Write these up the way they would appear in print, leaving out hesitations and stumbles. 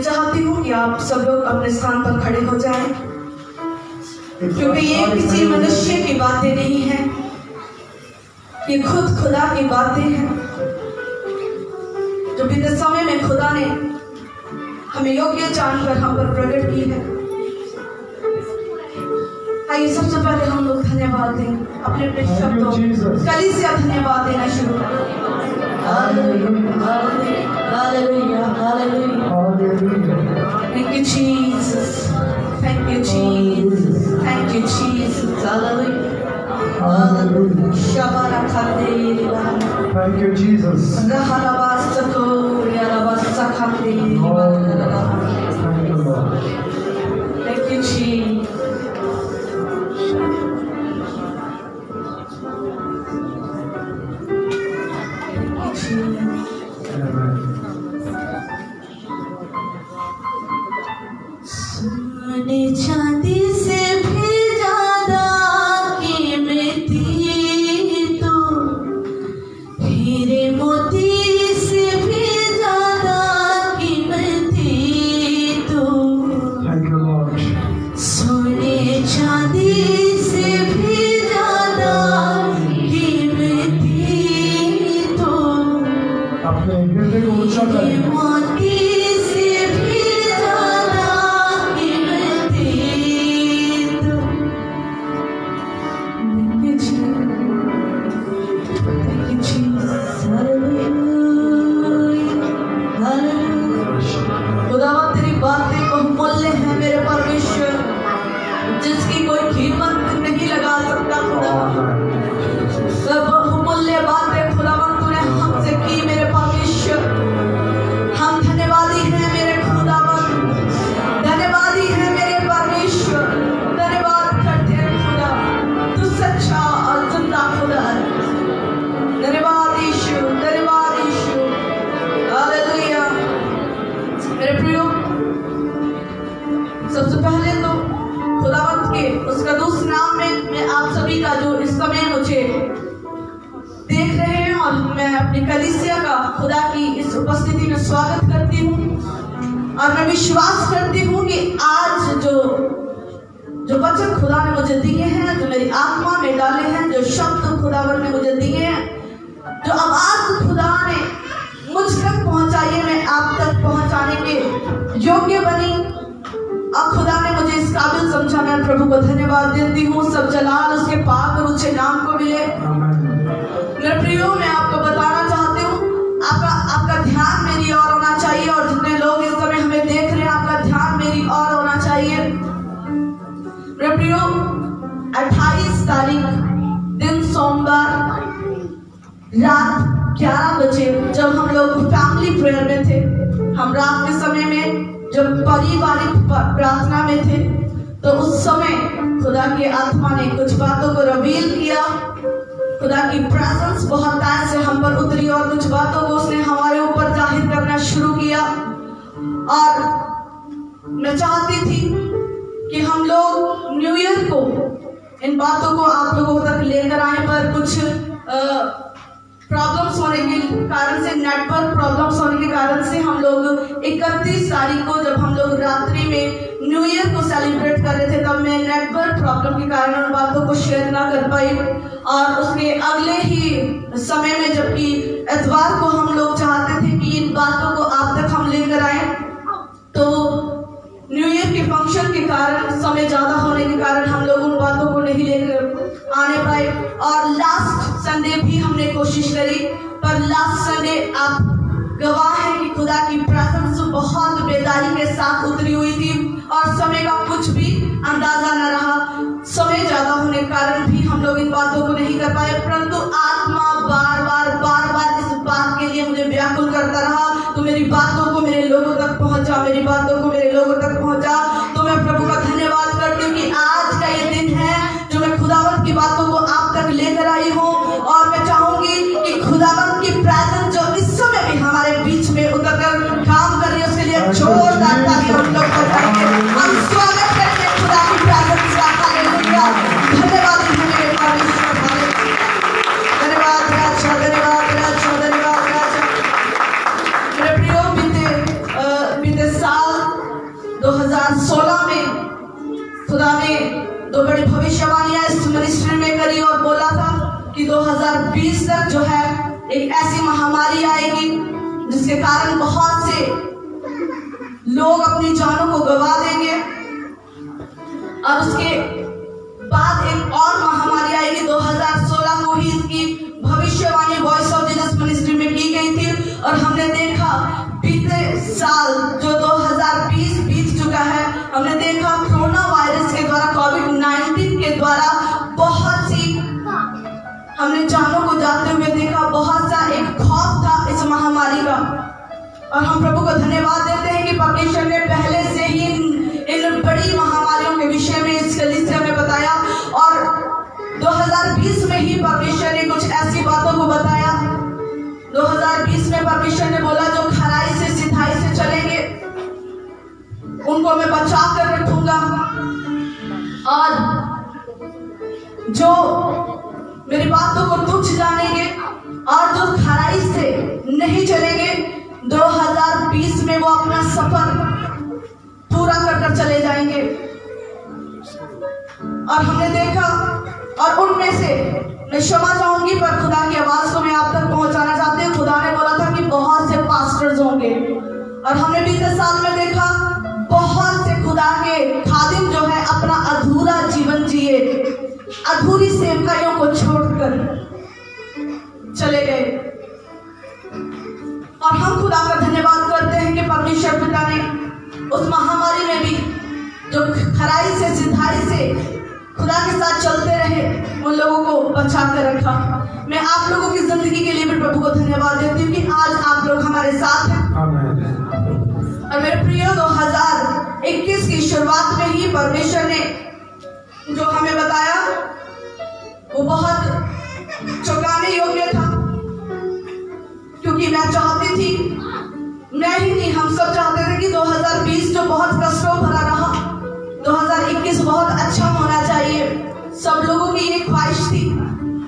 चाहती हूँ कि आप सब लोग अपने स्थान पर खड़े हो जाएं, क्योंकि ये किसी मनुष्य की बातें नहीं है, ये खुद खुदा की बातें हैं जो बीते समय में खुदा ने हमें योग्य जानकर हम पर प्रकट की है। आइए सबसे पहले हम लोग धन्यवाद दें, अपने अपने शब्दों कलीसिया धन्यवाद देना शुरू करें। Thank you, Jesus. Thank you, Jesus. Thank you, Jesus. Hallelujah. Thank you, Jesus. Thank you, Jesus. सोने चांदी से भी ज्यादा कीमती तू, हीरे मोती से भी ज्यादा कीमती तू। सोने चांदी से भी ज्यादा कीमती तू, अपने हृदय को ऊंचा करें। मोती से भी ज्यादा कीमती तू। Thank you, Jesus. Hallelujah. Hallelujah. खुदावंद तेरी बातें बहुमूल्य है मेरे परमेश्वर, जिसकी कोई कीमत नहीं लगा सकता। खुदावंद सब बहुमूल्य बातें खुदावंद तूने हमसे की मेरे परमेश्वर। हम धन्यवादी हैं मेरे खुदावंद, धन्यवादी हैं मेरे परमेश्वर। धन्यवाद करते हैं खुदा, तू सच्चा और जिंदा खुदा है। धन्यवाद यीशु, धन्यवाद यीशु। हालेलुया। मेरे प्रियो, सबसे पहले तो खुदावंत के उसका दूसरे नाम में मैं आप सभी का जो इस समय मुझे देख रहे हैं और मैं अपनी कलीसिया का खुदा की इस उपस्थिति में स्वागत करती हूँ। और मैं विश्वास करती हूँ कि आज जो वचन खुदा ने मुझे दिए हैं, जो मेरी आत्मा में डाले हैं, जो शब्द खुदावन ने मुझे दिए हैं, जो आवाज खुदा ने मुझ तक पहुंचाई है, मैं आप तक पहुंचाने के योग्य बनी और खुदा ने मुझे इस काबिल समझा। मैं प्रभु को धन्यवाद देती हूँ। सब जलाल उसके पाक और ऊंचे नाम को मिले। मेरे प्रियो, मैं आपको बताना चाहती हूँ, आपका ध्यान मेरी ओर होना चाहिए, और जितने लोग इस समय हमें देख रहे हैं आपका ध्यान मेरी ओर होना चाहिए। मेरे प्रियो, 28 तारीख दिन सोमवार रात 11 बजे जब हम लोग फैमिली प्रेयर में थे, हम रात के समय में जब पारिवारिक प्रार्थना में थे, तो उस समय खुदा की आत्मा ने कुछ बातों को रिवील किया। खुदा की प्रेजेंस बहुत टाइम से हम पर उतरी और कुछ बातों को उसने हमारे ऊपर जाहिर करना शुरू किया। और मैं चाहती थी कि हम लोग न्यू ईयर को इन बातों को आप लोगों तक लेकर आए, पर कुछ प्रॉब्लम्स होने के कारण से, नेटवर्क प्रॉब्लम्स होने के कारण से हम लोग 31 तारीख को जब हम लोग रात्रि में न्यू ईयर को सेलिब्रेट कर रहे थे, तब मैं नेटवर्क प्रॉब्लम के कारण उन बातों को शेयर ना कर पाई। और उसके अगले ही समय में, जबकि इतवार को हम लोग चाहते थे कि इन बातों को आप तक हम लेकर आए, तो न्यू ईयर के फंक्शन के कारण, समय ज्यादा होने के कारण हम लोग उन बातों को नहीं लेकर आने पाए। और लास्ट संडे भी हमने कोशिश करी, पर लास्ट संडे आप गवाह है कि खुदा की प्रेजेंस बहुत बेदारी के साथ उतरी हुई थी और समय का कुछ भी अंदाजा न रहा। समय ज्यादा होने के कारण भी हम लोग इन बातों को नहीं कर पाए, परंतु आत्मा बार बार इस बात के लिए मुझे व्याकुल करता रहा, तो मेरी बातों को मेरे लोगों तक पहुंचा, मेरी बातों को मेरे लोगों तक पहुंचा। तो मैं प्रभु का धन्यवाद करती हूँ कि आज का ये दिन है जो मैं खुदावंत की बातों को आप तक लेकर आई हूँ। और मैं चाहूंगी कि खुदावंत की प्रेजेंस जो इस समय भी हमारे बीच में उतर कर काम कर रही है, उसके लिए जोरदार तालियां हम लोग बजाएंगे। हम स्वागत करेंगे खुदा की प्रेजेंस का। हालेलुया। धन्यवाद मेरे परमेश्वर, धन्यवाद राजा, धन्यवाद राजा, धन्यवाद राजा। मेरे प्रियो, बीते साल दो बड़ी भविष्यवाणियां इस मिनिस्ट्री में करी और बोला था कि 2020 तक जो है एक ऐसी महामारी आएगी जिसके कारण बहुत से लोग अपनी जानों को गवा देंगे। और उसके बाद एक और महामारी आएगी। 2016 को ही इसकी भविष्यवाणी वॉइस ऑफ जीसस मिनिस्ट्री में की गई थी और हमने देखा बीते साल जो 2020 बीत चुका है, हमने देखा कोरोना वायरस के द्वारा, कोविड-19 के द्वारा बहुत सी हमने जानों को जाते हुए देखा। बहुत सा एक खौफ था इस महामारी का और हम प्रभु को धन्यवाद देते हैं कि परमेश्वर ने पहले से ही इन बड़ी महामारियों के विषय में इस कलीसिया में बताया और 2020 में ही परमेश्वर ने कुछ ऐसी बातों को बताया। 2020 में परमेश्वर ने बोला जो खराई से सिधाई से चलेंगे उनको मैं बचा कर रखूंगा और जो मेरी बातों को तुच्छ जानेंगे और जो खराई से नहीं चलेंगे 2020 में वो अपना सफर पूरा कर चले जाएंगे। और हमने देखा और उनमें से मैं क्षमा चाहूंगी पर खुदा की आवाज को मैं आप तक पहुंचाना चाहती हूँ। खुदा ने बोला था कि बहुत से पास्टर्स होंगे और हमने बीते साल में देखा बहुत से खुदा के खादिम जो है अपना अधूरा जीवन जिए, अधूरी सेवकाइयों को छोड़कर चले गए। और हम खुदा का धन्यवाद करते हैं कि परमेश्वर पिता ने उस महामारी में भी जो खराई से सिधाई से खुदा के साथ चलते रहे उन लोगों को बचा कर रखा। मैं आप लोगों की जिंदगी के लिए भी प्रभु को धन्यवाद देती हूँ कि आज आप लोग हमारे साथ हैं। और मेरे प्रिय 2021 की शुरुआत में ही परमेश्वर ने जो हमें बताया वो बहुत चौंकाने योग्य था, क्योंकि मैं चाहती थी, मैं ही नहीं हम सब चाहते थे कि 2020 जो बहुत कष्टों भरा रहा 2021 बहुत अच्छा होना चाहिए। सब लोगों की ये ख्वाहिश थी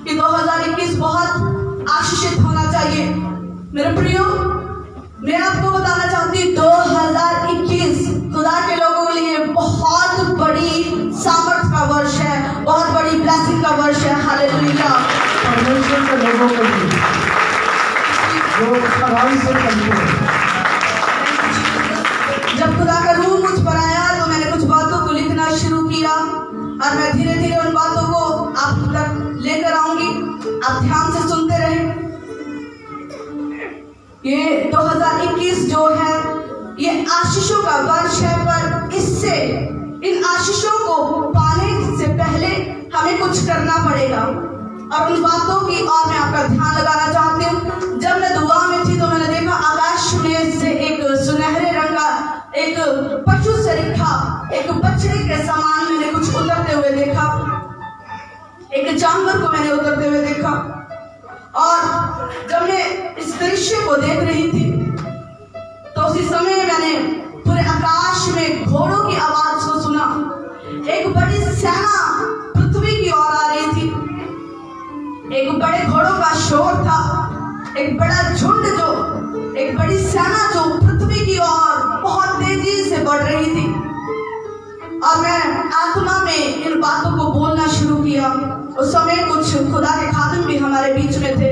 कि 2021 बहुत आशीषित होना चाहिए। मेरे प्रियो, मैं आपको बताना चाहती हूँ 2021 खुदा के लोगों के लिए बहुत बड़ी सामर्थ का वर्ष है, बहुत बड़ी ब्लेसिंग का वर्ष है। हालेलुया। परमेश्वर के लोगों के लिए जो खराई से चलते हैं। जब खुदा का रूह मुझ पर आया तो मैंने कुछ बातों को लिखना शुरू किया और मैं धीरे धीरे उन बातों को आप तक लेकर आऊंगी। आप ध्यान से सुनते रहे। ये 2021 जो है ये आशीषों का वर्ष है, पर इससे इन आशीषों को पाने से पहले हमें कुछ करना पड़ेगा और उन बातों की और मैं आपका ध्यान लगाना चाहती हूँ। जब मैं दुआ में थी तो मैंने देखा आकाश में से एक सुनहरे रंग का एक पशु सरीखा, एक बछड़े के समान मैंने कुछ उतरते हुए देखा, एक जानवर को मैंने उतरते हुए देखा। और जब मैं इस दृश्य को देख रही थी तो उसी समय मैंने पूरे आकाश में घोड़ों की आवाज को सुना। एक बड़ी सेना पृथ्वी की ओर आ रही थी, एक बड़े घोड़ों का शोर था, एक बड़ा झुंड जो एक बड़ी सेना जो पृथ्वी की ओर बहुत तेजी से बढ़ रही थी। और मैं आत्मा में इन बातों को बोलना शुरू किया। उस समय कुछ खुदा के खादिम भी हमारे बीच में थे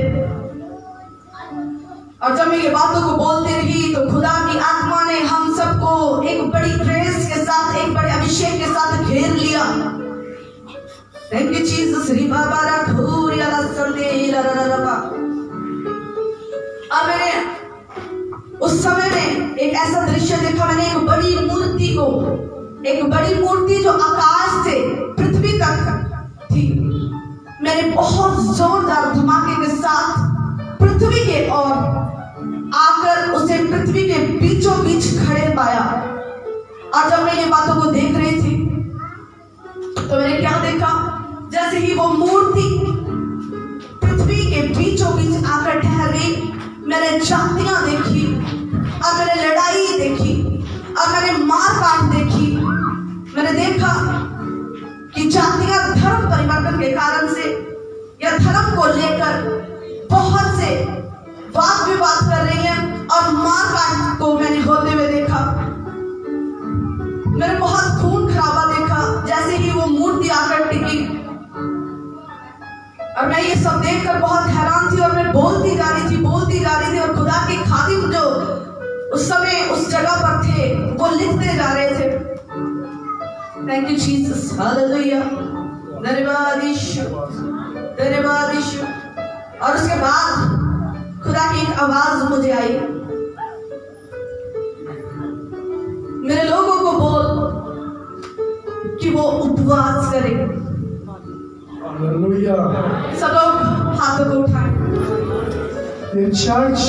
और जब मैं ये बातों को बोलती रही तो खुदा की आत्मा ने हम सबको एक बड़ी ग्रेस के साथ, एक बड़े अभिषेक के साथ घेर लिया। Thank you Jesus. और मैंने उस समय में एक ऐसा दृश्य देखा। मैंने एक बड़ी मूर्ति को, एक बड़ी मूर्ति जो आकाश से पृथ्वी तक थी, मैंने बहुत जोरदार धमाके के साथ पृथ्वी के ओर आकर उसे पृथ्वी के बीचों बीच खड़े पाया। और जब मैं ये बातों को देख रही थी तो मैंने क्या देखा, जैसे ही वो मूर्ति पृथ्वी के बीचों बीच आकर ठहर गई, मैंने जातियां देखी और मैंने लड़ाई देखी और मैंने मार काट देखी। मैंने देखा कि जातियां धर्म परिवर्तन के कारण से या धर्म को लेकर बहुत से वाद विवाद कर रही हैं और मार काट को मैंने होते हुए देखा। मैंने बहुत खून खराबा देखा। जैसे ही वो मूर्ति आकर सब देखकर बहुत हैरान थी और मैं बोलती जा रही थी और खुदा के खादिम जो उस समय उस जगह पर थे वो लिखते जा रहे थे। थैंक यू जीसस, हालेलुया, धन्यवाद यीशु, धन्यवाद यीशु। और उसके बाद खुदा की एक आवाज मुझे आई, मेरे लोगों को बोल कि वो उपवास करें। सब लोग हाथों को उठाएं। ये चर्च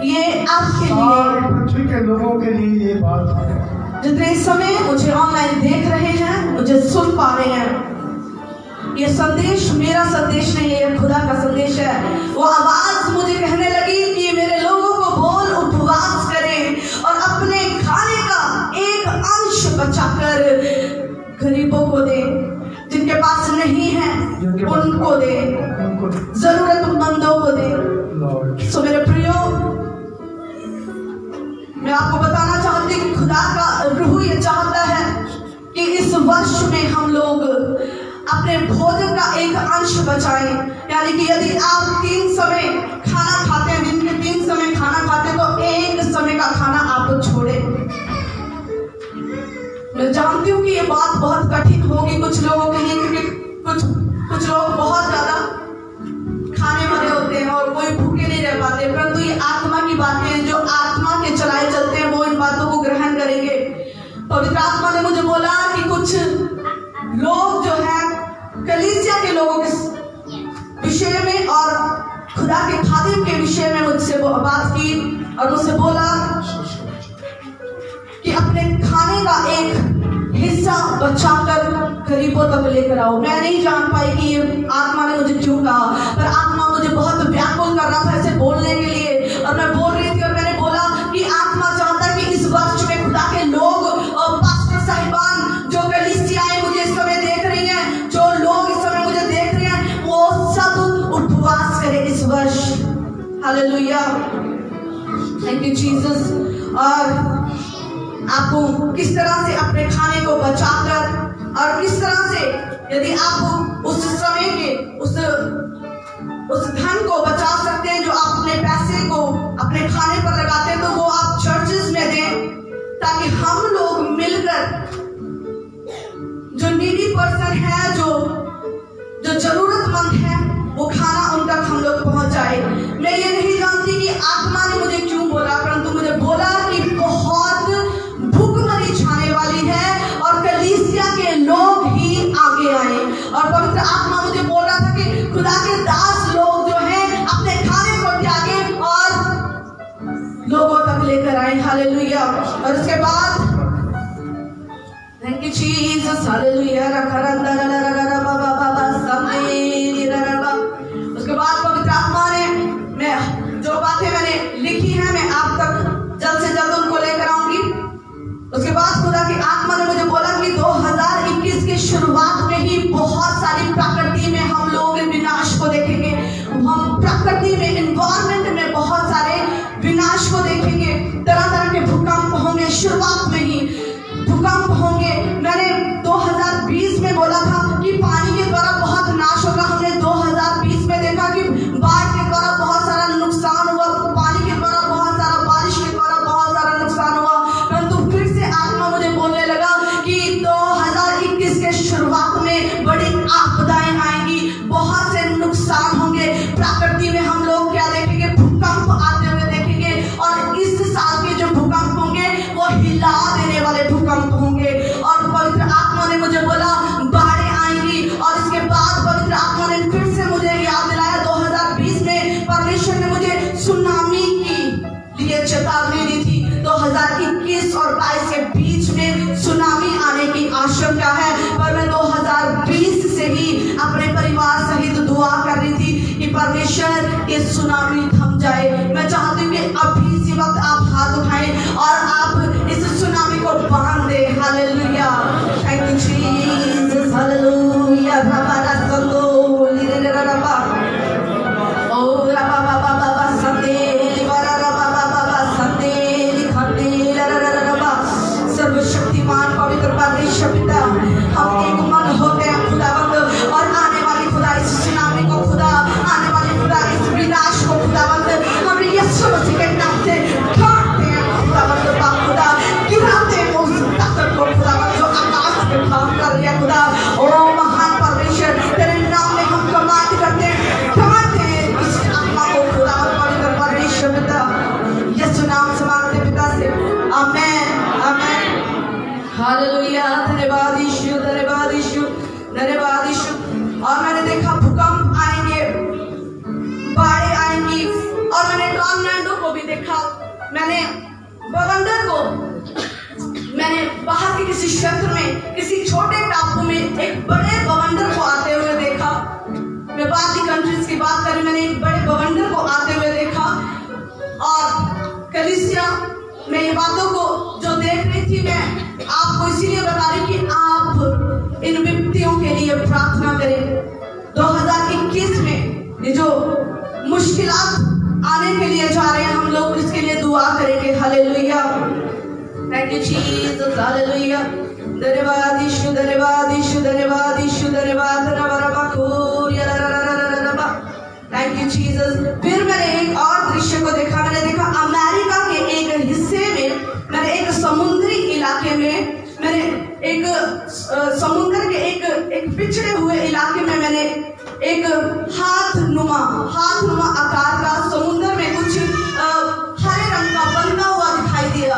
ये आपके लिए, पृथ्वी के लोगों के लिए ये बात है। जितने इस समय मुझे ऑनलाइन देख रहे हैं, मुझे सुन पा रहे हैं, ये संदेश मेरा संदेश नहीं है, ये खुदा का संदेश है। वो आवाज मुझे कहने लगी कि मेरे लोगों को बोल उपवास करें और अपने खाने का एक अंश बचाकर गरीबों को दे, जिनके पास नहीं है उनको दे, जरूरतमंदों को दे। सो मेरे प्रियो, मैं आपको बताना चाहती हूँ खुदा का रूह ये चाहता है कि इस वर्ष में हम लोग अपने भोजन का एक अंश बचाएं। यानी कि यदि आप 3 समय खाना खाते हैं, दिन के 3 समय खाना खाते हैं, तो 1 समय का खाना आप छोड़े। मैं जानती हूँ कि ये बात बहुत कठिन होगी कुछ लोगों के लिए, क्योंकि कुछ लोग बहुत ज्यादा खाने वाले होते हैं और कोई भूखे नहीं रह पाते, परंतु ये आत्मा की बातें हैं, जो आत्मा के चलाए चलते हैं वो इन बातों को ग्रहण करेंगे। पवित्र आत्मा ने मुझे बोला कि कुछ लोग जो है कलीसिया के लोगों के विषय में और खुदा के खादिम के विषय में मुझसे वो बात की और मुझसे बोला कि अपने खाने का एक हिस्सा बचाकर गरीबों तक लेकर आओ। मैं नहीं जान पाई कि ये आत्मा ने मुझे क्यों कहा, पर आत्मा मुझे बहुत व्याकुल कर रहा था ऐसे बोलने के लिए, और मैं बोल रही थी और मैंने बोला कि आत्मा चाहता है कि इस वर्ष में खुदा के लोग और पास्टर साहिबान जो कलीसियाएं मुझे इस समय देख रही हैं, जो लोग इस समय मुझे देख रहे हैं, वो सब उपवास करें इस वर्ष। Hallelujah, thank you Jesus. और आपको किस तरह से अपने खाने को बचाकर और किस तरह से, यदि आप उस समय के उस धन को बचा सकते हैं जो आप अपने पैसे को अपने खाने पर लगाते हैं, तो वो आप चर्चेस में दें, ताकि हम लोग मिलकर जो नीडी पर्सन है, जो जरूरतमंद है, वो खाना उन तक हम लोग पहुंच जाए। मैं ये नहीं जानती कि आत्मा ने मुझे क्यों बोला, परंतु मुझे बोला कि बहुत भूखमरी छाने वाली है और कलीसिया के लोग ही आगे आए। और पवित्र आत्मा मुझे बोल रहा था कि खुदा के दास लोग जो हैं अपने खाने को त्यागे और लोगों तक लेकर आए। हालेलुया। और उसके बाद थैंक यू जीसस, हालेलुया। उसके बाद पवित्र आत्मा ने, मैं जो बातें मैंने लिखी है मैं आप तक जल्द से जल्द उनको लेकर आऊंगी। उसके बाद खुदा की आत्मा ने मुझे बोला कि 2021 की शुरुआत में ही बहुत सारी प्रकृति में हम लोग विनाश को देखेंगे। हम प्रकृति में, एनवायरमेंट में बहुत सारे विनाश को देखेंगे। तरह तरह के भूकंप होंगे, शुरुआत में ही भूकंप होंगे। मैंने 2020 में बोला था कि पानी के द्वारा बहुत नाश होगा। हमने 2020 में देखा कि बाढ़ के द्वारा बहुत सारा नुकसान हुआ, पानी के द्वारा बहुत सारा, बारिश के द्वारा बहुत सारा नुकसान हुआ। परंतु फिर से आत्मा मुझे बोलने लगा कि 2021 के शुरुआत में बड़ी आपदाएं आएंगी, बहुत से नुकसान होंगे। प्रकृति में हम लोग क्या देखेंगे? भूकंप आते हुए देखेंगे। और इस साल के जो भूकंप होंगे वो हिला देने वाले भूकंप होंगे। और पवित्र आत्मा ने मुझे बोला बाढ़ें आएंगी। और इसके बाद पवित्र आत्मा ने फिर से मुझे याद दिलाया, 2020 में परमेश्वर ने मुझे सुनामी की लिए चेतावनी दी थी। 2021 और 22 के बीच में सुनामी आने की आशंका है। पर मैं 2020 से ही अपने परिवार सहित दुआ कर रही थी कि परमेश्वर ये सुनामी थम जाए। मैं चाहती हूँ कि अभी इसी वक्त आप हाथ उठाएं और आप इस सुनामी को बांध दे। Hallelujah, thank you Jesus, hallelujah. रबा रसंदो लिरे रबा ओ रबा बाबा बाबा संदे लिबरा रबा बाबा संदे लिखंदे रबा। सर्वशक्तिमान पवित्र परमेश्वर पिता, हम एक मन होते हैं खुदावंद, और आने वाली खुदा इस सुनामी को खुदा हालेलुया, धन्यवाद यीशु, धन्यवाद यीशु, धन्यवाद यीशु। और मैंने देखा भूकंप आएंगे, बाढ़ें आएंगी, और मैंने टॉर्नेडो को भी देखा। मैंने बवंडर को, मैंने बाहर के किसी क्षेत्र में, किसी छोटे टापू में एक बड़े बवंडर को आते हुए देखा। मैं बाकी कंट्रीज की बात करूं, मैंने एक बड़े बवंडर को आते हुए देखा। और कलीसिया, मैं ये बातों को जो देख रही थी, मैं आपको इसीलिए बता रही कि आप इन विपत्तियों के लिए प्रार्थना करें। 2021 में ये जो मुश्किलात आने के लिए जा रहे हैं, हम लोग इसके लिए दुआ करेंगे। Hallelujah, thank you Jesus, hallelujah, धन्यवाद यीशु, धन्यवाद यीशु, धन्यवाद यीशु, धन्यवाद, थैंक यू जीसस। फिर मैंने एक और दृश्य को देखा। मैंने देखा अमेरिका के एक हिस्से में, मैंने एक समुद्री इलाके में, मैंने एक समुद्र के एक पिछड़े हुए इलाके में मैंने एक हाथनुमा आकार का समुद्र में कुछ हरे रंग का बनता हुआ दिखाई दिया।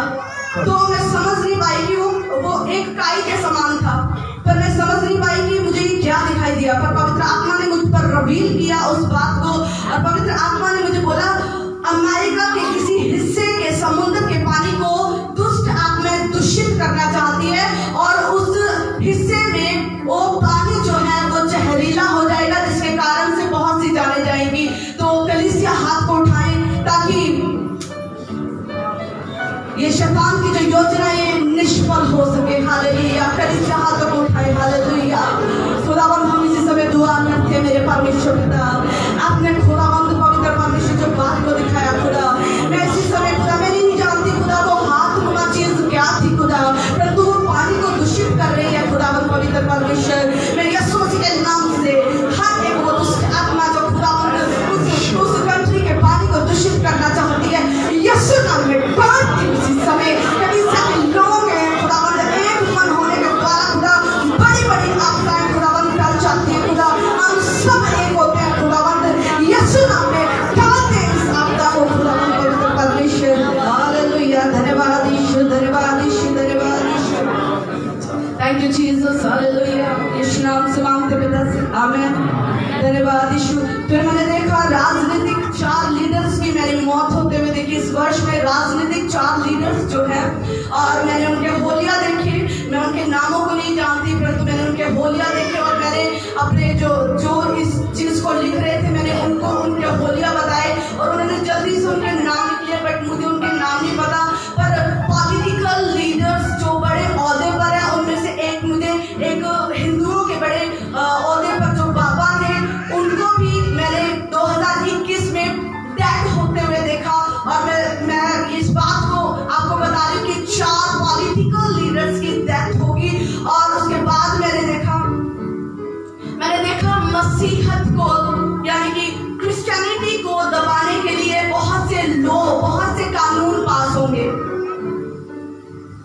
तो मैं समझ नहीं पाई कि वो एक काई के समान था, पर मैं समझ नहीं पाई कि मुझे क्या दिखाई दिया। पर पवित्र आत्मा ने मुझ पर रिवील किया उस बात को, और पवित्र आत्मा ने मुझे बोला अमेरिका के किसी हिस्से के समुद्र के पानी को दुष्ट आत्माएं दूषित करना चाहती है, और उस हिस्से में वो पानी जो है वो जहरीला हो जाएगा, जिसके कारण से बहुत सी जाने जाएंगी। तो कलीसिया हाथ को उठाएं ताकि ये शैतान की जो योजना ये निष्फल हो सके। हालेलुया, कलीसिया हाथ को उठाएं। हालेलुया, खुदावंद हम इसी समय दुआ करते हैं। मेरे परमेश्वर पिता, आपने खुदावंद पवित्र परमेश्वर जो बात को दिखाया खुदा, मैं इसी समय खुदा, मैं नहीं जानती खुदा वो हाथनुमा चीज क्या थी खुदा, परंतु वो पानी को दूषित कर रही है खुदावंद पवित्र परमेश्वर। मैं यीशु मसीह के नाम से हर एक वो दुष्ट आत्मा जो खुदावंद उस कंट्री के पानी को दूषित करना चाहती है, यीशु नाम में बात की उसी समय कलीसिया के लोग हैं खुदावंद, एक मन होने के द्वारा खुदा बड़ी आपदाएं खुदावंद टल जाती है खुदा। हम सब एक होते हैं खुदावंद, यीशु नाम में डालते इस आपदा को खुदावंद पवित्र परमेश्वर। हालेलुया, धन्यवाद यीशु, धन्यवाद यीशु, धन्यवाद यीशु, थैंक यू जीसस, हालेलुया, यीशु नाम से मांगते पिता से, आमीन, धन्यवाद यीशु। फिर मैंने देखा राजनीतिक 4 लीडर्स की मैंने मौत होते हुए देखी इस वर्ष में। राजनीतिक 4 लीडर्स जो है, और मैंने उनके होलिया देखे। मैं उनके नामों को नहीं जानती, परंतु मैंने उनके होलिया देखे, और मैंने अपने जो इस चीज को लिख रहे थे, मैंने उनको उनके होलिया बताए, और उन्होंने जल्दी से उनके नाम लिखे, बट मुझे उनके नाम नहीं पता। पर पॉलिटिकल लीडर्स जो बड़े ओहदे पर है, उनमें से एक मुझे एक हिंदुओं के बड़े ओहदे पर जो बाबा थे, उनको भी मैंने 2021 में डेथ होते हुए देखा। और मैं इस बात को आपको बता रही हूँ कि 4 पॉलिटिकल लीडर्स की डेथ होगी। और उसके बाद मैंने देखा मसीहत को, यानी कि क्रिश्चियनिटी को दबाने के लिए बहुत से कानून पास होंगे।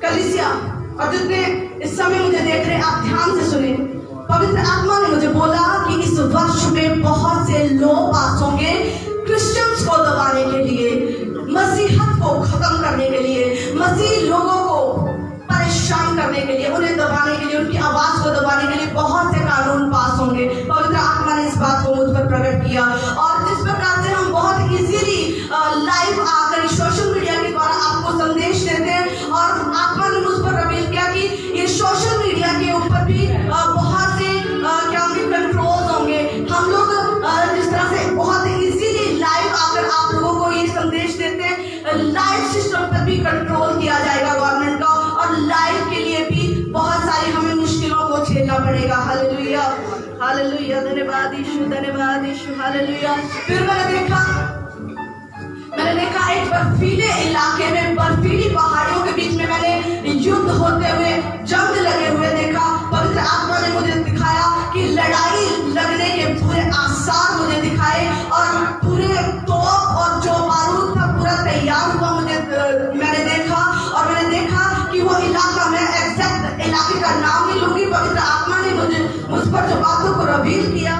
कलीसिया और जितने इस समय मुझे देख रहे, आप ध्यान से सुने। पवित्र आत्मा ने मुझे बोला कि इस वर्ष में बहुत से लॉ पास होंगे क्रिश्चियंस को दबाने के लिए, मसीहत को खत्म करने के लिए, मसीह लोगों को परेशान करने के लिए, उन्हें दबाने के लिए, उनकी आवाज को दबाने के लिए बहुत से कानून पास होंगे। पवित्र आत्मा ने इस बात को मुझ पर प्रकट किया। और जिस प्रकार से हम बहुत इजीली लाइव आकर सोशल मीडिया के द्वारा आपको संदेश देते हैं, और आत्मा ने मुझ पर रिवील किया कि ये सोशल मीडिया के ऊपर भी बहुत से क्या होंगे, कंट्रोल होंगे। हम लोग जिस तरह से बहुत इजीली लाइव आकर आप लोगों को ये संदेश देते हैं, लाइव सिस्टम पर भी कंट्रोल किया जाएगा गवर्नमेंट का, और लाइव के लिए भी बहुत सारी हमें मुश्किलों को झेलना पड़ेगा। हालेलुया, हालेलुया, धन्यवाद यीशु, धन्यवाद यीशु, हालेलुया। फिर मैंने देखा एक बर्फीले इलाके में, बर्फीली पहाड़ियों के बीच में मैंने युद्ध होते हुए, जंग लगे हुए देखा। पवित्र आत्मा ने मुझे दिखाया कि लड़ाई लगने के पूरे आसार मुझे दिखाए, और पूरे तोप और जो बारूद था पूरा तैयार हुआ मैंने देखा। और मैंने देखा कि वो इलाका, मैं एग्जैक्ट इलाके का नाम नहीं लूंगी, पवित्र आत्मा ने मुझ पर जो बातों को रिवील किया,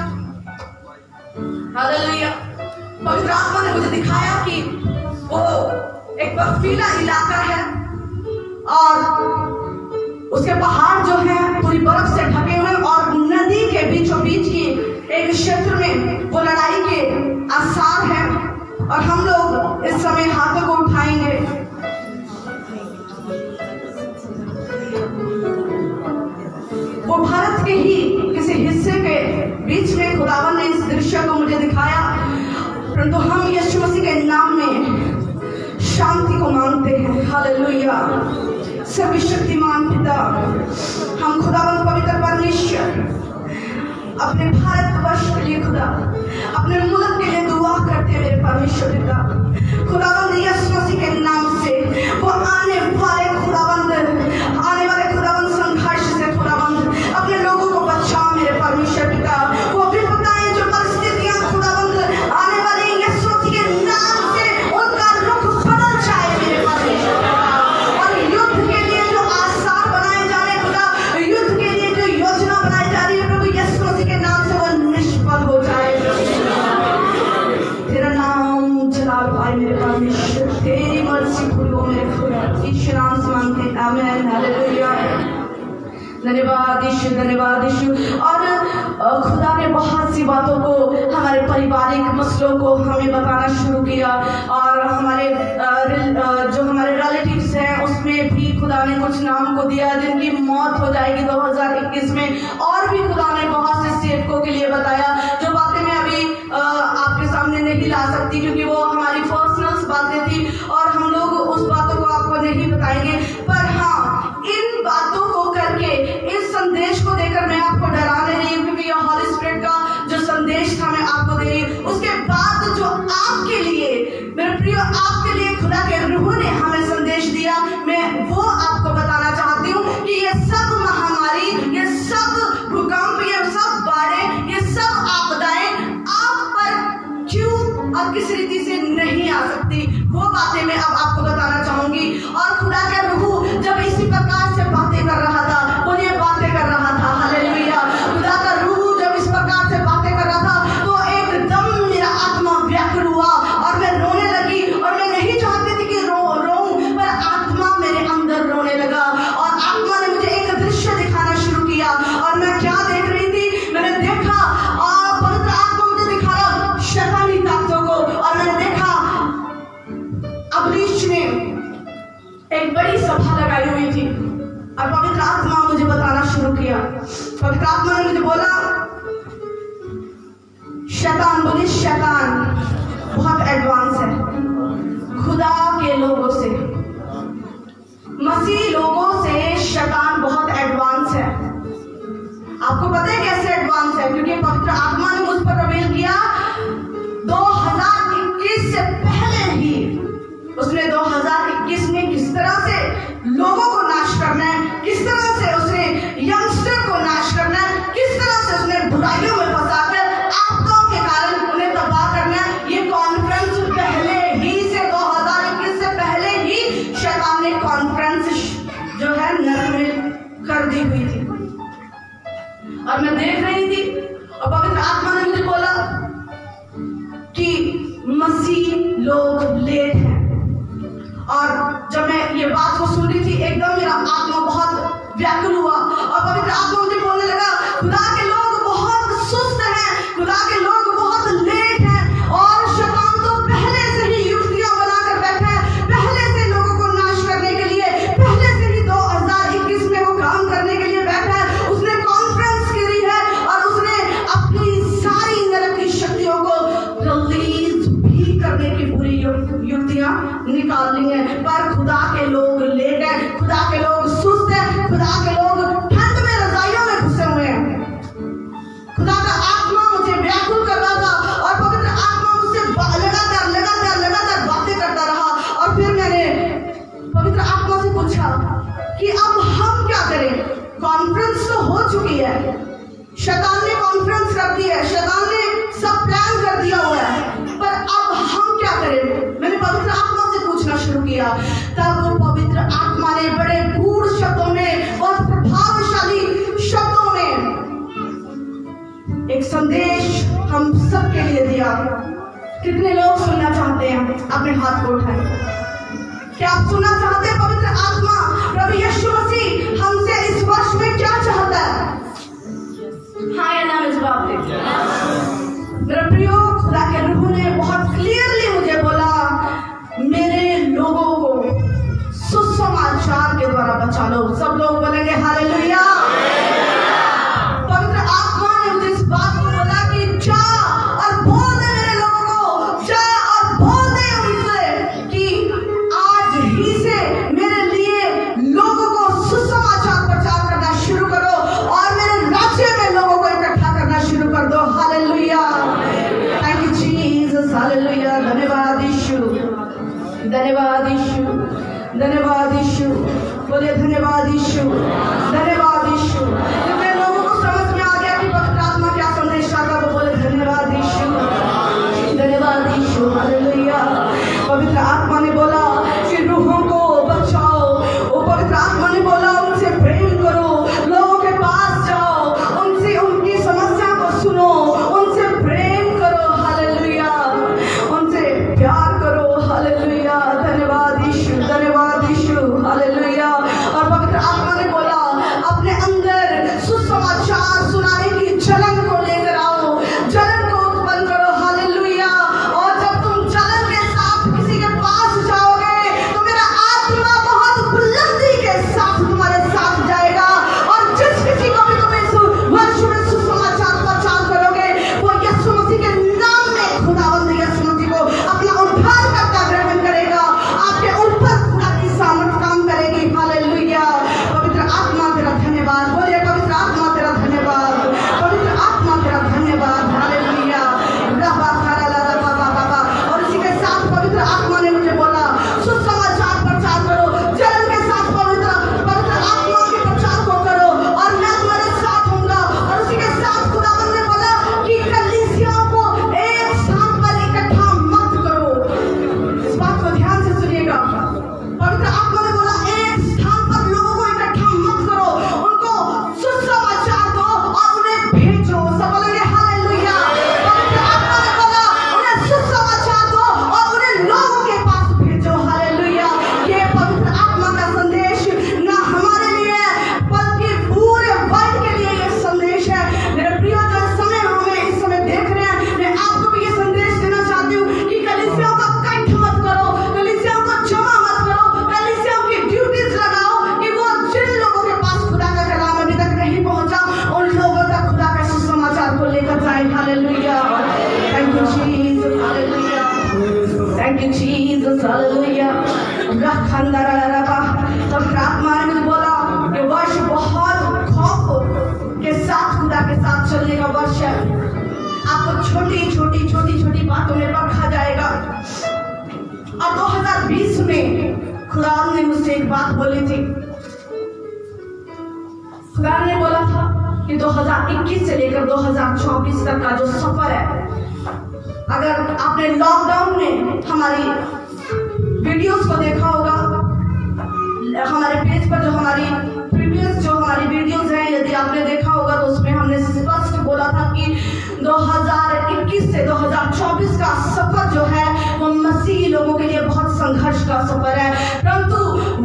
हालेलुया, पवित्र आत्मा ने मुझे दिखाया कि वो एक बर्फीला इलाका है, और उसके पहाड़ जो है पूरी बर्फ से ढके हुए और नदी के बीचों बीच की एक क्षेत्र में वो लड़ाई के आसार हैं। और हम लोग इस समय हाथों को उठाएंगे। वो भारत के ही किसी हिस्से के बीच में खुदावन ने इस दृश्य को मुझे दिखाया, परंतु हम यीशु मसीह के नाम में शांति को मांगते हैं। हालेलुया। सर्वशक्तिमान पिता, हम खुदावन पवित्र परमेश्वर अपने भारतवर्ष के लिए खुदा, अपने मुल्क के लिए दुआ करते हैं मेरे परमेश्वर पिता। खुदावंद यीशु मसीह के नाम से वो आने वाले खुदावंद संघर्ष से खुदावंद अपने लोगों को बचाओ मेरे परमेश्वर पिता। वो विपदाएं जो परिस्थितियां खुदावंद आने वाले यीशु मसीह के नाम से उनका रुख बदल जाए मेरे परमेश्वर पिता। और युद्ध के लिए जो आसार बनाए जा रहे खुदा, युद्ध के लिए जो योजना बनाई जा रही है प्रभु यीशु मसीह के नाम से वो निष्फल हो जाए। तेरा नाम जलाल पाए मेरे परमेश्वर, तेरी मर्जी पूरी हो मेरे खुदा। ईश्वर नाम से मांगते हैं, आमीन, हालेलुया। धन्यवाद यीशु, धन्यवाद यीशु। और खुदा ने बहुत सी बातों को, हमारे पारिवारिक मसलों को हमें बताना शुरू किया। और हमारे जो हमारे रिलेटिव्स हैं उसमें भी खुदा ने कुछ नाम को दिया जिनकी मौत हो जाएगी 2021 में। और भी खुदा ने बहुत से सेवकों के लिए बताया जो बातें मैं अभी आपके सामने नहीं ला सकती क्योंकि वो हमारी पर्सनल बातें थी और हम लोग उस बातों को आपको नहीं बताएंगे। पर हाँ, इन बातों को करके, इस संदेश को देकर मैं आपको डरा नहीं रही हूँ क्योंकि यह हॉली स्पिरिट का जो संदेश था मैं आपको दे रही हूँ। उसके बाद जो आपके लिए मेरे प्रिय, आपके लिए खुदा के रूह ने हमें संदेश दिया, मैं वो आपको बताना चाहती हूँ कि ये सब महामारी, ये सब भूकंप, ये सब बाढ़ें, ये सब आपदाएं आप पर क्यों और किस रीति से नहीं आ सकती, वो बातें मैं अब आपको बताना चाहूंगी। और खुदा का रूह जब इसी प्रकार से बातें कर रहा था, वो ये बातें कर रहा था, हालेलुया। खुदा का रूह जब इस प्रकार से बातें कर रहा था तो एकदम मेरा आत्मा व्याकुल हुआ और मैं रोने लगी। और मैं नहीं चाहती थी कि रोऊं, पर आत्मा मेरे अंदर रोने लगा। और आत्मा ने मुझे एक दृश्य दिखाना शुरू किया। और मैं क्या देख रही थी, मैंने देखा पवित्र आत्मा मुझे दिखा रहा शैतानी ताकतों को। और मैंने देखा अबलीश ने एक बड़ी सभा लगाई हुई थी और पवित्र आत्मा मुझे बताना शुरू किया। पवित्र आत्मा ने मुझे बोला, शैतान, बोली शैतान बहुत एडवांस है खुदा के लोगों से, मसीह लोगों से शैतान बहुत एडवांस है। आपको पता है कैसे एडवांस है? क्योंकि पवित्र आत्मा ने मुझ पर प्रवेश किया 2021 से पहले ही। उसने 2021 में किस तरह से लोगों को नाश करना है, किस तरह से उसने यंगस्टर को नाश करना है, किस तरह से उसने बुराइयों में फंसाकर आपदाओं के कारण उन्हें तबाह करना है, ये कॉन्फ्रेंस पहले ही से 2021 से पहले ही शैतान ने कॉन्फ्रेंस जो है नरक में कर दी हुई थी। और मैं देख रही थी और पवित्र आत्मा ने मुझे बोला कि मसीह लोग लेट हैं। और जब मैं ये बात को सुन रही थी एकदम मेरा आत्मा बहुत व्याकुल हुआ और पवित्र आत्मा मुझे बोलने लगा, खुदा के लोग बहुत सुस्त हैं, खुदा के लोग बहुत लेट हैं। और शैतान तो पहले से ही युक्तियां बनाकर बैठा है, पहले से लोगों को नाश करने के लिए, पहले से ही 2021 में वो काम करने के लिए बैठा है। उसने कॉन्फ्रेंस करी है और उसने अपनी सारी नरक की शक्तियों को रिलीज भी करने की पूरी युक्तियां निकाल ली हैं। पर खुदा के लोग लेट हैं, खुदा के लोग सुस्त हैं, खुदा के लोग ठंड में रजाइयों में घुसे हुए हैं। खुदा का आत्मा मुझे व्याकुल कर रहा था और पवित्र आत्मा मुझसे लगातार बातें करता रहा। और फिर मैंने पवित्र आत्मा से पूछा कि अब हम क्या करें? कॉन्फ्रेंस तो हो चुकी है, शैतान ने कॉन्फ्रेंस कर दी है, शैतान ने सब प्लान कर दिया हुआ है, पर अब हम क्या करें? मैंने पवित्र आत्मा से पूछना शुरू किया। तब वो पवित्र आत्मा ने बड़े गूढ़ शब्दों में, बहुत प्रभावशाली शब्दों में एक संदेश हम सबके लिए दिया। कितने लोग सुनना चाहते हैं? अपने हाथ को उठाएं। क्या आप सुनना चाहते हैं? पवित्र आत्मा प्रभु यीशु मसीह हमसे इस वर्ष में क्या चाहता है? हाँ या ना में जवाब दे। मेरे प्रियो, खुदा के रूह ने बहुत क्लियरली मुझे बोला, मेरे लोगों को सुसमाचार के द्वारा बचा लो। सब लोग बोलेंगे हालेलुया। पवित्र आत्मा ने मुझे इस बात को बोला कि जा और बोल दे मेरे लोगों को, जा और बोल दे उनसे कि आज ही से मेरे लिए लोगों को सुसमाचार प्रचार करना शुरू करो और मेरे राज्य में लोगों को इकट्ठा करना शुरू कर दो। Hallelujah. Thank you Jesus. Hallelujah. धन्यवाद यीशु, धन्यवाद यीशु, धन्यवाद यीशु। बोलिए धन्यवाद यीशु, धन्यवाद यीशु। जितने लोगों को समझ में आ गया कि पवित्र आत्मा क्या संदेश चाहता है, वो बोले धन्यवाद यीशु, धन्यवाद यीशु। हालेलुया। पवित्र आत्मा ने बोला कि रूहों को बचाओ। वो पवित्र आत्मा ने बोला उनसे प्रेम करो, लोगों के पास जाओ, उनसे उनकी समस्या को सुनो, उनसे प्रेम करो। हालेलुया। उनसे प्यार करो। हालेलुया। धन्यवाद यीशु, धन्यवाद यीशु। हालेलुया। और पवित्र आत्मा ने बोला अपने अंदर सुसमाचार सुनाने की जलन को लेकर आओ, जलन को उत्पन्न करो। हालेलुया। और जब तुम जलन के साथ किसी के पास जाओगे तो मेरा आत्मा बहुत बुलंदी के साथ तुम्हारे साथ जाएगा। और जिस किसी को भी तुम इस वर्ष में सुसमाचार प्रचार करोगे, वो यीशु मसीह के नाम में खुदावंद यीशु मसीह को अपना उद्धारकर्ता ग्रहण करेगा। आपके ऊपर खुदा की सामर्थ काम करेगी। हालेलुया। पवित्र आत्मा तेरा धन्यवाद। बोलिए पवित्र आत्मा तेरा धन्यवाद, पवित्र आत्मा तेरा धन्यवाद। हालेलुया। और इसी के साथ पवित्र आत्मा ने मुझे बोला सुसमाचार प्रचार करो, जलन के साथ पवित्र आत्मा के प्रचार को करो और मैं तुम्हारे साथ होऊंगा। और उसी के साथ खुदावंद ने बोला कि कलीसियाओं को एक स्थान पर इकट्ठा मत करो। इस बात को ध्यान से सुनिएगा। पवित्र आत्मा ने बोला एक स्थान पर लोगों को इकट्ठा मत करो, उनको सुसमाचार दो और उन्हें भेजो। सब बोलेंगे हालेलुया। पवित्र आत्मा ने बोला उन्हें सुसमाचार दो और उन्हें लोगों के पास भेजो। हालेलुया। ये पवित्र आत्मा का संदेश ना हमारे लिए बल्कि पूरे वर्ल्ड के लिए ये संदेश है। मेरे प्रिय, जो समय हमें इस समय देख रहे हैं, मैं आपको भी ये संदेश देना चाहती हूँ कि कलीसियाओं का कंठ मत करो, कलीसियाओं को जमा मत करो, कलीसियाओं की ड्यूटीज लगाओ कि वो जिन लोगों के पास खुदा का कलाम अभी तक नहीं पहुंचा, उन लोगों तक खुदा का सुसमाचार को लेकर जाए। Hallelujah. Thank you Jesus. Hallelujah. Thank you Jesus. Hallelujah. पवित्र आत्मा ने मुझे बोला कि वर्ष बहुत खौफ के साथ खुदा के साथ चलने का वर्ष है। आपको छोटी छोटी बातों में परखा जाएगा। और 2020 में खुदा ने मुझसे एक बात बोली थी। खुदा ने बोला था कि 2021 से लेकर 2024 तक का जो सफर है, अगर आपने लॉकडाउन में हमारी वीडियोस को देखा होगा, हमारे पेज पर जो हमारी प्रीवियस जो हमारी वीडियोस हैं, यदि आपने देखा होगा तो उसमें हमने स्पष्ट बोला था कि 2021 से 2024 का सफर जो है वो मसीही लोगों के लिए बहुत संघर्ष का सफर है। परंतु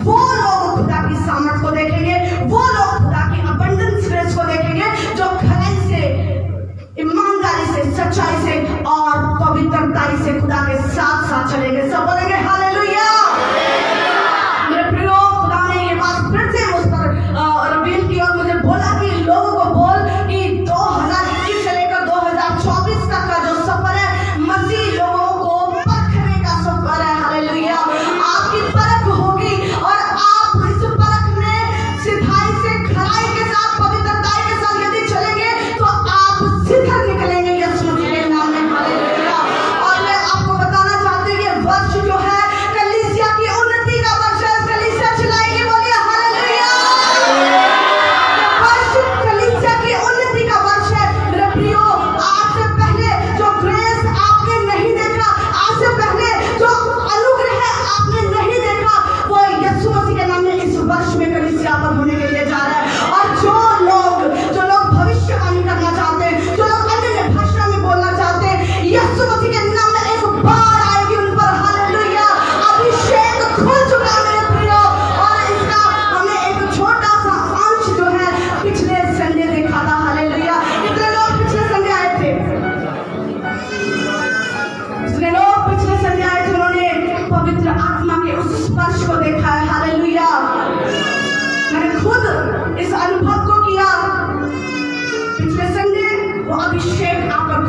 वो लोग खुदा की सामर्थ को देखेंगे, वो लोग खुदा की अबंडेंस ग्रेस को देखेंगे जो खराई से, ईमानदारी से, सच्चाई से और पवित्रताई से खुदा के साथ साथ चलेंगे। सब बोलेंगे हालेलुया। मेरे प्रियो, खुदा ने ये बात फिर से मुझ पर रिवील की और मुझे बोला कि लोगों को बोल कि 2021 से लेकर 2024 तक का जो सफर है, मसीह लोगों को परखने का सफर है। हालेलुया। आपकी परख होगी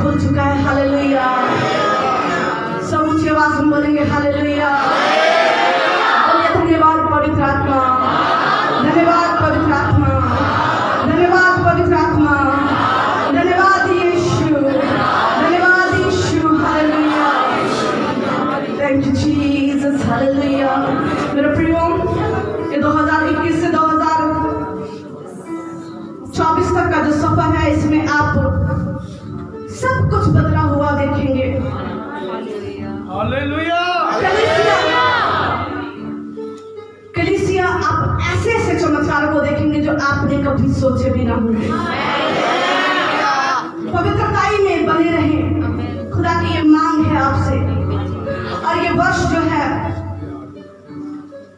खुल चुका है। हालेलुया। सब ऊंची आवाज में बोलेंगे हालेलुया। बोलिए धन्यवाद पवित्र आत्मा, धन्यवाद पवित्र आत्मा, धन्यवाद पवित्र आत्मा, धन्यवाद यीशु, धन्यवाद यीशु। Hallelujah. Thank you Jesus. Hallelujah. मेरे प्रियो, ये 2021 से 2024 तक का जो सफर है, इसमें आप सब कुछ बदला हुआ देखेंगे। हालेलुया। कलीसिया, आप ऐसे ऐसे चमत्कारों को देखेंगे जो आपने कभी सोचे भी ना होंगे। पवित्रताई में बने रहें, खुदा की ये मांग है आपसे। और ये वर्ष जो है,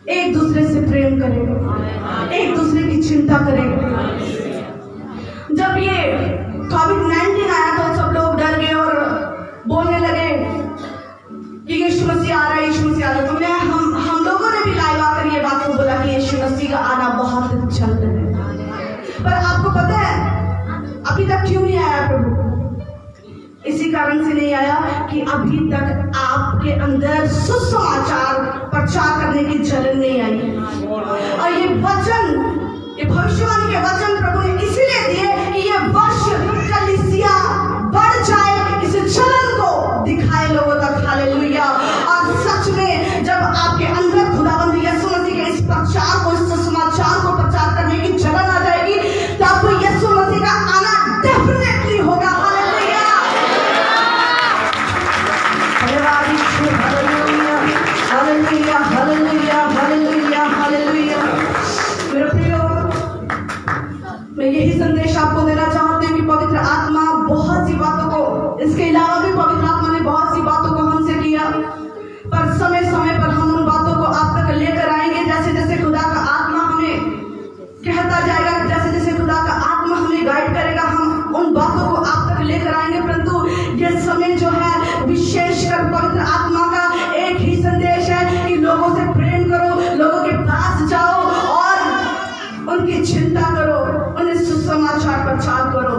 एक दूसरे से प्रेम करें, एक दूसरे की चिंता करें। जब ये कोविड-19 आया तो सब लोग डर गए और बोलने लगे कि यीशु मसीह आ रहा है, यीशु मसीह आ रहा है। तो हम लोगों ने भी लाइव आकर ये बात को बोला कि यीशु मसीह का आना बहुत जल्द है। पर आपको पता है अभी तक क्यों नहीं आया प्रभु? इसी कारण से नहीं आया कि अभी तक आपके अंदर सुसमाचार प्रचार करने की जलन नहीं आई। और ये वचन, ये भविष्यवाणी के वचन प्रभु ने इसीलिए दिए कि ये वर्ष कलीसिया बढ़ जाए, इस जलन को दिखाए लोगों तक। हालेलुया। और सच में जब आपके अंदर खुदावंद यीशु मसीह के इस प्रचार को, इस सुसमाचार को प्रचार करने की जलन आ जाएगी, तब यीशु मसीह का आना डेफिनेटली होगा। Hallelujah. Hallelujah, hallelujah, hallelujah, hallelujah. मेरे प्रियो, मैं यही संदेश आपको देना चाहती हूँ कि पवित्र आत्मा बहुत सी बातों को, इसके अलावा भी पवित्र आत्मा ने बहुत सी बातों को हमसे किया, पर समय समय पर हम उन बातों को आप तक लेकर आएंगे। जैसे जैसे खुदा का आत्मा हमें कहता जाएगा, जैसे जैसे खुदा का आत्मा हमें गाइड करेगा, हम उन बातों को आप तक लेकर आएंगे। परंतु ये समय जो है, विशेषकर पवित्र आत्मा का एक ही संदेश है कि लोगों से प्रेम करो, लोगों के पास जाओ और उनकी चिंता करो, उन्हें सुसमाचार प्रचार करो।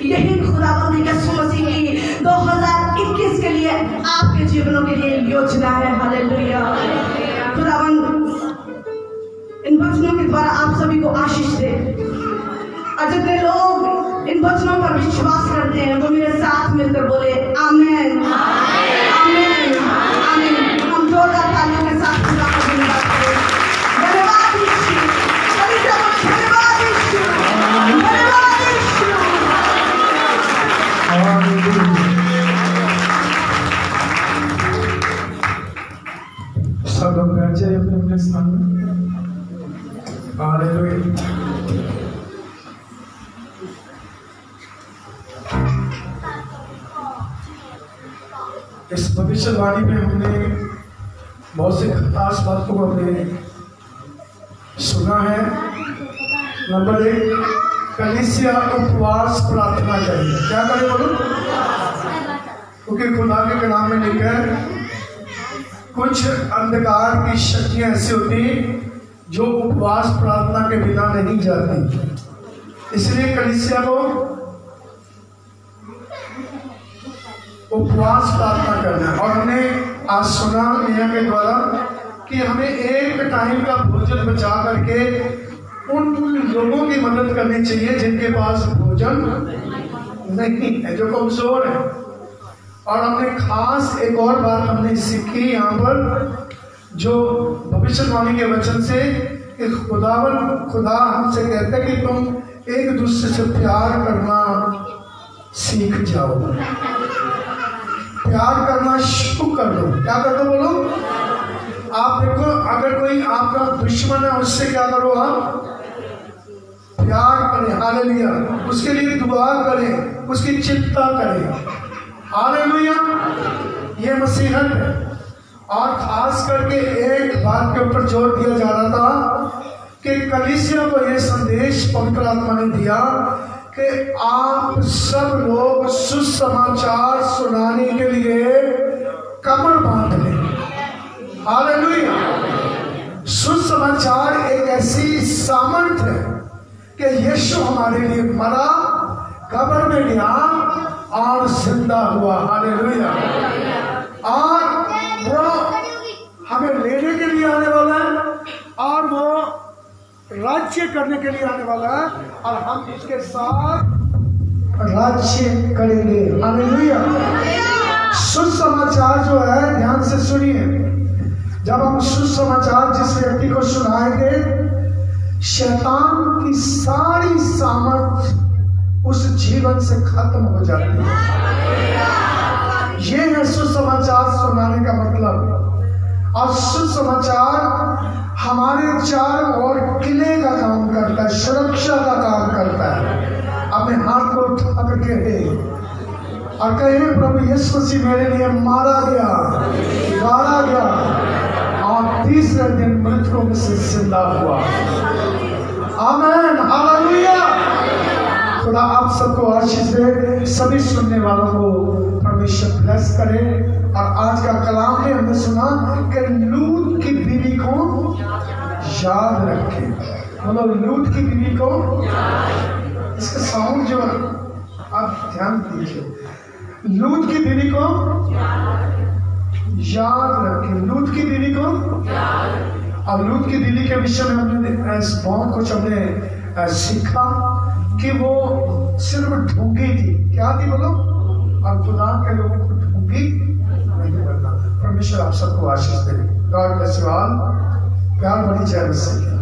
यही खुदावंद यीशु मसीह की 2021 के लिए, आपके जीवनों के लिए योजना है। हालेलुया। खुदावंद इन वचनों के द्वारा आप सभी को आशीष दे। और जितने लोग इन वचनों पर विश्वास करते हैं वो मेरे साथ मिलकर बोले आमीन, आमीन, आमीन। हम जोरदार तालियों के साथ खुदा का धन्यवाद करें। धन्यवाद यीशु, धन्यवाद यीशु, धन्यवाद यीशु। सब लोग बैठ जाइए अपने अपने स्थान में। हालेलुया। इस भविष्यवाणी में हमने बहुत से खास बातों को हमने सुना है। नंबर 1, कलीसिया उपवास प्रार्थना करें। क्या करें बोलो? क्योंकि खुदा के कलाम में लिखा है कुछ अंधकार की शक्तियां ऐसी होती जो उपवास प्रार्थना के बिना नहीं जाती। इसलिए कलीसिया को उपवास प्रार्थना करना है। और हमने आज सुना मियां के द्वारा कि हमें एक टाइम का भोजन बचा करके उन लोगों की मदद करनी चाहिए जिनके पास भोजन नहीं है, जो कमजोर है। और हमने खास एक और बात हमने सीखी यहाँ पर, जो भविष्यवाणी के वचन से कि खुदा हमसे कहता है कि तुम एक दूसरे से प्यार करना सीख जाओ, प्यार करना शुरू कर दो। क्या कर दो बोलो? आप देखो, अगर कोई आपका दुश्मन है उससे क्या करो? आप प्यार करें। हालेलुया। उसके लिए दुआ करें, उसकी चिंता करें। हालेलुया। ये मसीहत है। और खास करके एक बात के ऊपर जोर दिया जा रहा था कि कलीसिया को यह संदेश पवित्र आत्मा ने दिया कि आप सब लोग सुसमाचार सुनाने के लिए कमर बांध लें। हालेलुया। सुसमाचार एक ऐसी सामर्थ्य है कि यीशु हमारे लिए मरा, कब्र में गया और जिंदा हुआ। हालेलुया। और वो हमें लेने के लिए आने वाला है और वो राज्य करने के लिए आने वाला है और हम उसके साथ राज्य करेंगे। हालेलुया। सुसमाचार जो है, ध्यान से सुनिए, जब हम सुसमाचार जिस व्यक्ति को सुनाएंगे, शैतान की सारी सामर्थ उस जीवन से खत्म हो जाती है। ये है सुसमाचार सुनाने का मतलब। और सुसमाचार हमारे चारों ओर किले का काम करता है, सुरक्षा का काम करता है। अपने हाथ को उठा करके और कहे, प्रभु यीशु मसीह मेरे लिए मारा गया, गाड़ा गया और तीसरे दिन मृतकों में से जिंदा हुआ। आमीन। हालेलुया। खुदा आप सबको आशीष दे। सभी सुनने वालों को परमेश्वर ब्लेस करे। और आज का कलाम में हमने सुना कि लूत की बीवी को याद रखें। मतलब लूत की बीवी को, इसका साउंड जो आप ध्यान दीजिए, लूत की बीवी को याद रखें। लूत की बीवी को, अब लूत की बीवी के विषय में हमने बहुत कुछ हमने सीखा कि वो सिर्फ ढूंढी थी। क्या थी बोलो? और खुदा के लोगों को ढूंढी नहीं बनना। परमेश्वर आप सबको आशीष दे। God bless you all. प्यार बड़ी जय मसीह।